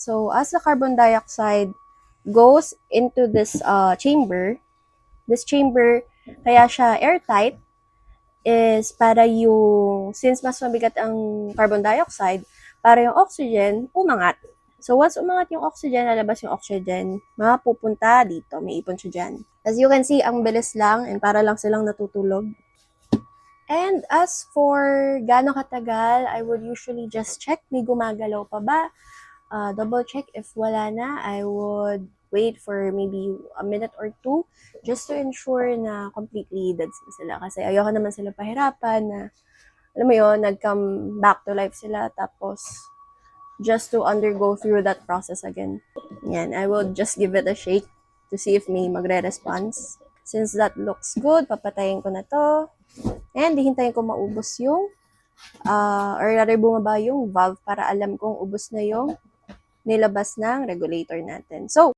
So, as the carbon dioxide goes into this chamber, kaya siya airtight, is para since mas mabigat ang carbon dioxide, para yung oxygen umangat. So, once umangat yung oxygen, lalabas yung oxygen, mapupunta dito, may ipon siya dyan. As you can see, ang bilis lang, and para lang silang natutulog. And as for gaano katagal, I would usually just check, may gumagalaw pa ba? Double check. If wala na, I would wait for maybe a minute or two just to ensure na completely dead sila. Kasi ayoko naman sila pahirapan na, alam mo yun, nag-come back to life sila tapos just to undergo through that process again. Yan, I will just give it a shake to see if may magre-response. Since that looks good, papatayin ko na to. And hihintayin ko maubos yung, or rather bumaba yung valve para alam kong ubos na yung nilabas ng regulator natin. So,